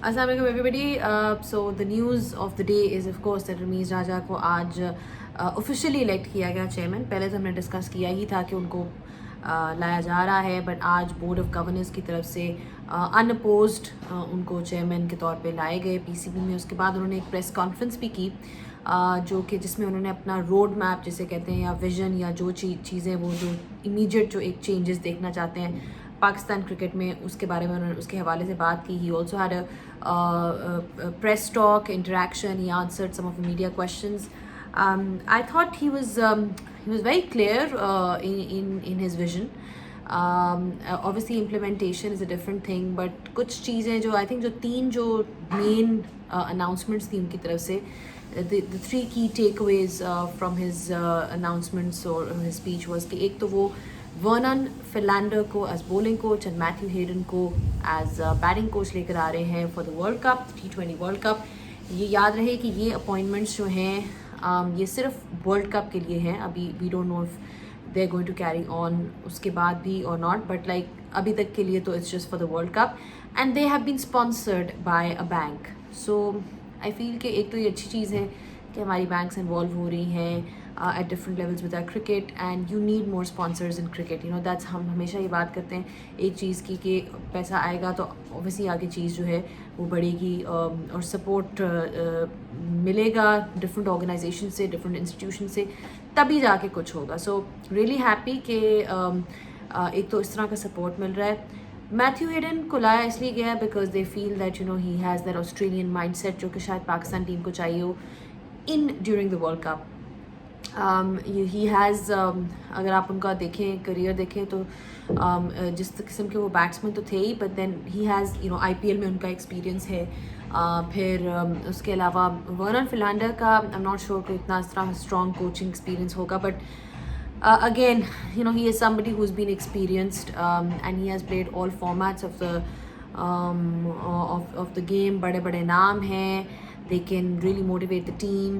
Assalamu alaikum everybody. So the news of the day is of course that Ramiz राजा को आज officially elect किया गया chairman. पहले तो हमने डिस्कस किया ही था कि उनको लाया जा रहा है, बट आज बोर्ड ऑफ गवर्नर्स की तरफ से अनअपोज्ड उनको चेयरमैन के तौर पे लाए गए पीसीबी में. उसके बाद उन्होंने एक प्रेस कॉन्फ्रेंस भी की जो कि जिसमें उन्होंने अपना रोड मैप जिसे कहते हैं या विजन या जो चीज़ें वो जो इमीडिएट जो एक चेंजेस देखना चाहते हैं पाकिस्तान क्रिकेट में उसके बारे में उन्होंने उसके हवाले से बात की. He also had a press talk interaction. He answered some of the media questions. I thought he was very clear in his vision. Obviously implementation is a different thing, but कुछ चीज़ें जो आई थिंक जो तीन जो main announcements थी उनकी तरफ से, the three key takeaways from his announcements or his speech was कि एक तो वो वर्नन फिलैंडर को as bowling coach and Matthew Hayden को एज बैटिंग कोच लेकर आ रहे हैं for the world cup, T20 world cup. ये याद रहे कि ये अपॉइंटमेंट्स जो हैं ये सिर्फ वर्ल्ड कप के लिए हैं. अभी we don't know if they are going to carry on उसके बाद भी और नॉट, बट लाइक अभी तक के लिए तो it's just for the world cup and they have been sponsored by a bank. So I feel कि एक तो ये अच्छी चीज़ है कि हमारी बैंक्स इन्वॉल्व हो रही हैं at different levels with our cricket, and you need more sponsors in cricket. You know that's हम हमेशा ये बात करते हैं एक चीज़ की कि पैसा आएगा तो obviously आगे चीज़ जो है वो बढ़ेगी और सपोर्ट मिलेगा डिफरेंट ऑर्गेनाइजेशन से, डिफरेंट इंस्टीट्यूशन से, तभी जाके कुछ होगा. सो रियली हैप्पी कि एक तो इस तरह का सपोर्ट मिल रहा है. मैथ्यू हेडन को लाया इसलिए गया है because they feel that you know he has that Australian mind set जो कि शायद पाकिस्तान टीम को चाहिए हो in during the world cup. He has अगर आप उनका देखें करियर देखें तो जिस किस्म के वो बैट्समैन तो थे ही, but then he has you know IPL में उनका एक्सपीरियंस है. फिर उसके अलावा वर्नन फिलैंडर का आई एम नॉट श्योर कि इतना इस तरह स्ट्रॉन्ग कोचिंग एक्सपीरियंस होगा, but again you know he is somebody who's been experienced and he has played all formats of the game. बड़े नाम हैं, they can really motivate the team.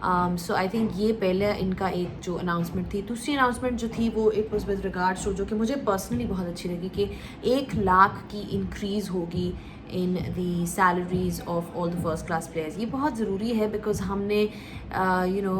So I think ये पहले इनका एक जो announcement थी. दूसरी अनाउंसमेंट जो थी वो it was with regards to जो कि मुझे पर्सनली बहुत अच्छी लगी कि 1 लाख की इंक्रीज़ होगी in the salaries of all the first class players. ये बहुत ज़रूरी है बिकॉज हमने यू नो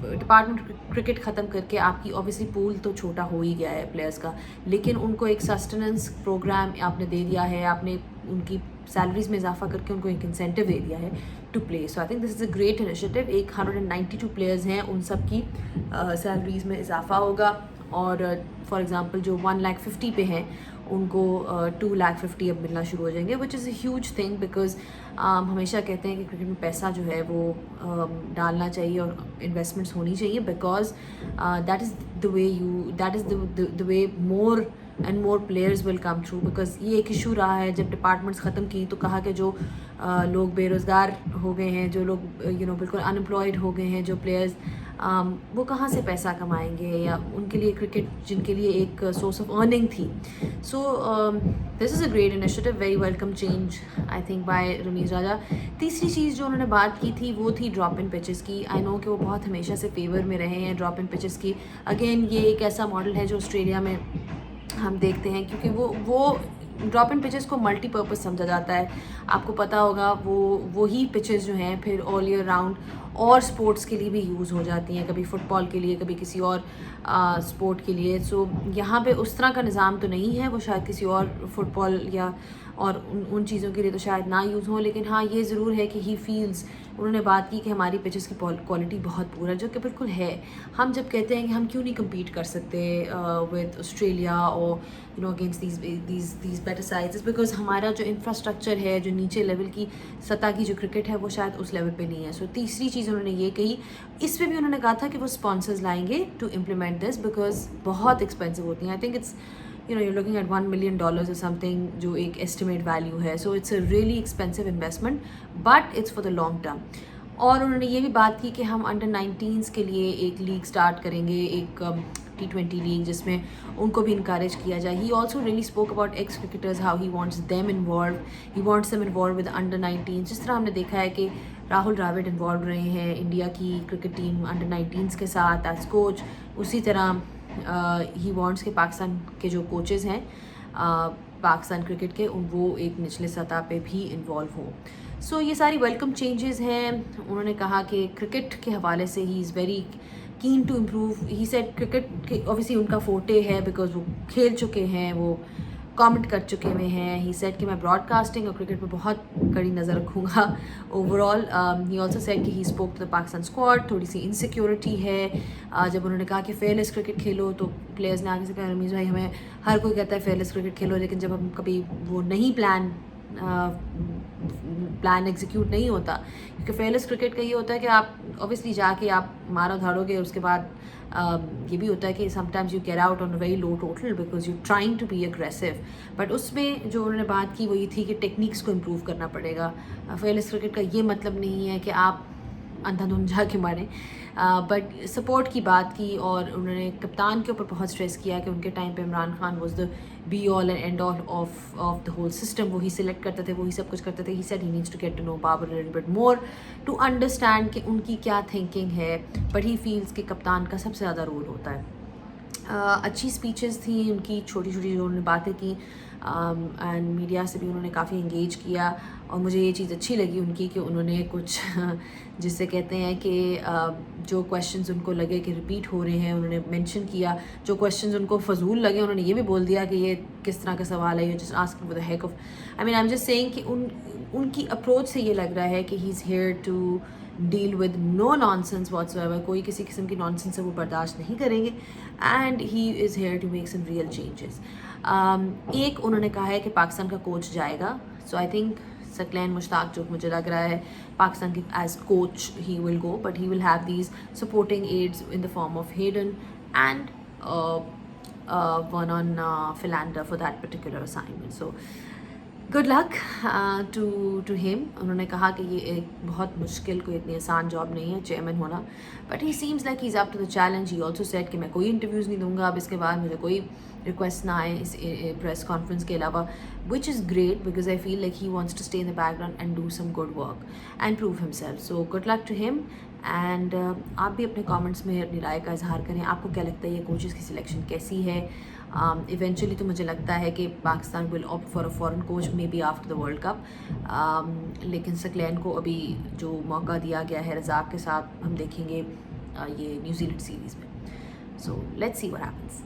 डिपार्टमेंट क्रिकेट ख़त्म करके आपकी ऑब्वियसली पूल तो छोटा हो ही गया है प्लेयर्स का, लेकिन उनको एक सस्टेनेंस प्रोग्राम आपने दे दिया है, आपने उनकी सैलरीज में इजाफा करके उनको एक इंसेंटिव दे दिया है to play. So I think this is a great initiative. 192 players हैं, उन सब की सैलरीज में इजाफा होगा और फॉर एग्ज़ाम्पल जो 150,000 पे हैं उनको 250,000 अब मिलना शुरू हो जाएंगे, which is a huge thing because हमेशा कहते हैं कि क्रिकेट में पैसा जो है वो डालना चाहिए और इन्वेस्टमेंट्स होनी चाहिए because that is the way more and more players will come through. Because ये एक इशू रहा है जब डिपार्टमेंट्स ख़त्म की तो कहा कि जो लोग बेरोज़गार हो गए हैं, जो लोग यू नो बिल्कुल अनएम्प्लॉयड हो गए हैं, जो प्लेयर्स वो कहाँ से पैसा कमाएंगे या उनके लिए क्रिकेट जिनके लिए एक सोर्स ऑफ अर्निंग थी. So this is a great initiative, very welcome change I think by Ramiz Raja. तीसरी चीज़ जो उन्होंने बात की थी वो थी ड्रॉप इन पिचेस की. आई नो कि वो बहुत हमेशा से फेवर में रहे हैं ड्रॉप इन पिचेस की. अगेन ये एक ऐसा मॉडल है जो ऑस्ट्रेलिया में हम देखते हैं क्योंकि वो ड्रॉप इन पिचेस को मल्टीपर्पज़ समझा जाता है. आपको पता होगा वो ही पिचेस जो हैं फिर ऑल ईयर राउंड और स्पोर्ट्स के लिए भी यूज़ हो जाती हैं, कभी फुटबॉल के लिए, कभी किसी और स्पोर्ट के लिए. सो यहाँ पे उस तरह का निज़ाम तो नहीं है, वो शायद किसी और फुटबॉल या और उन चीज़ों के लिए तो शायद ना यूज़ हो, लेकिन हाँ ये ज़रूर है कि ही फील्स उन्होंने बात की कि हमारी पिचेस की क्वालिटी बहुत पूरा, जो कि बिल्कुल है. हम जब कहते हैं कि हम क्यों नहीं कम्पीट कर सकते विद ऑस्ट्रेलिया और you know against these better sides, because हमारा जो इंफ्रास्ट्रक्चर है, जो नीचे लेवल की सतह की जो क्रिकेट है वो शायद उस लेवल पे नहीं है. सो तीसरी चीज़ उन्होंने ये कही. इसमें भी उन्होंने कहा था कि वो स्पॉन्सर्स लाएंगे टू इम्प्लीमेंट दिस बिकॉज बहुत एक्सपेंसिव होती हैं. I think it's you know you're looking at $1 million or something जो एक estimate value है. so it's a really expensive investment but it's for the long term. और उन्होंने ये भी बात की कि हम अंडर-19s के लिए एक लीग स्टार्ट करेंगे, एक T20 लीग जिसमें उनको भी इनकरेज किया जाए. He also really spoke about x cricketers, how he wants them involve, he wants them involve with under-19. जिस तरह हमने देखा है कि राहुल द्रविड़ इन्वॉल्व रहे हैं इंडिया की क्रिकेट टीम अंडर-19s के साथ एज कोच, उसी तरह ही वांट्स के पाकिस्तान के जो कोचेज़ हैं पाकिस्तान क्रिकेट के वो एक निचले सतह पे भी इन्वॉल्व हो. सो ये सारी वेलकम चेंजेस हैं. उन्होंने कहा कि क्रिकेट के हवाले से he is very keen to improve. He said cricket के ऑब्वियसली उनका फोटे है बिकॉज वो खेल चुके हैं, वो कमेंट कर चुके हुए हैं. ही सेड कि मैं ब्रॉडकास्टिंग और क्रिकेट पे बहुत कड़ी नज़र रखूँगा ओवरऑल. ही ऑल्सो सेड कि he spoke to the Pakistan squad. थोड़ी सी इनसिक्योरिटी है. जब उन्होंने कहा कि फेयरलेस क्रिकेट खेलो तो प्लेयर्स ने आगे से कहा रमीज़ भाई हमें हर कोई कहता है फेयरलेस क्रिकेट खेलो, लेकिन जब हम कभी वो नहीं प्लान एग्जीक्यूट नहीं होता. क्योंकि फेयरलेस क्रिकेट का ये होता है कि आप ऑब्वियसली जाके आप मारो धाड़ोगे, उसके बाद ये भी होता है कि sometimes you get out on a very low total because you trying to be aggressive. But उसमें जो उन्होंने बात की वो ये थी कि टेक्निक्स को इम्प्रूव करना पड़ेगा. फेयरलेस क्रिकेट का ये मतलब नहीं है कि आप अंधाधुंध जाके मारें, बट सपोर्ट की बात की. और उन्होंने कप्तान के ऊपर बहुत स्ट्रेस किया कि उनके टाइम पे Imran Khan was the be all and end all of the whole system. वो ही सिलेक्ट करते थे, वही सब कुछ करते थे. He said he needs to get to know Babar a little bit more to understand कि उनकी क्या थिंकिंग है. बट ही फील्स कि कप्तान का सबसे ज़्यादा रोल होता है. अच्छी स्पीचेस थी उनकी, छोटी छोटी जो उन्होंने बातें की. एंड मीडिया से भी उन्होंने काफ़ी इंगेज किया. और मुझे ये चीज़ अच्छी लगी उनकी कि उन्होंने कुछ जिससे कहते हैं कि जो क्वेश्चंस उनको लगे कि रिपीट हो रहे हैं उन्होंने मेंशन किया. जो क्वेश्चंस उनको फजूल लगे उन्होंने ये भी बोल दिया कि ये किस तरह का सवाल है, you just asking for the heck of. I am just saying कि उनकी अप्रोच से ये लग रहा है कि he is here to deal with no nonsense whatsoever. कोई किसी किस्म की नॉनसेंस है वो बर्दाश्त नहीं करेंगे. And he is here to make some real changes. एक उन्होंने कहा है कि पाकिस्तान का कोच जाएगा. So I think Saqlain Mushtaq जो मुझे लग रहा है पाकिस्तान की as coach he will go, but he will have these supporting aids in the form of Hayden and Vernon Philander for that particular assignment. So good luck to him. उन्होंने कहा कि ये एक बहुत मुश्किल, कोई इतनी आसान जॉब नहीं है चेयरमैन होना, but he seems like he is up to the challenge. He also said कि मैं कोई इंटरव्यूज़ नहीं दूंगा अब इसके बाद, मुझे कोई रिक्वेस्ट ना आए इस प्रेस कॉन्फ्रेंस के अलावा, which is great because I feel like he wants to stay in the background and do some good work and prove himself. So good luck to him. And आप भी अपने comments में अपनी राय का इजहार करें. आपको क्या लगता है ये कोचेज़ की सिलेक्शन कैसी है? इवेंचुअली तो मुझे लगता है कि Pakistan will opt for a foreign coach may be after the world cup. लेकिन सकलैन को अभी जो मौका दिया गया है रज़ाक के साथ, हम देखेंगे ये न्यूजीलैंड सीरीज़ में. So let's see what happens.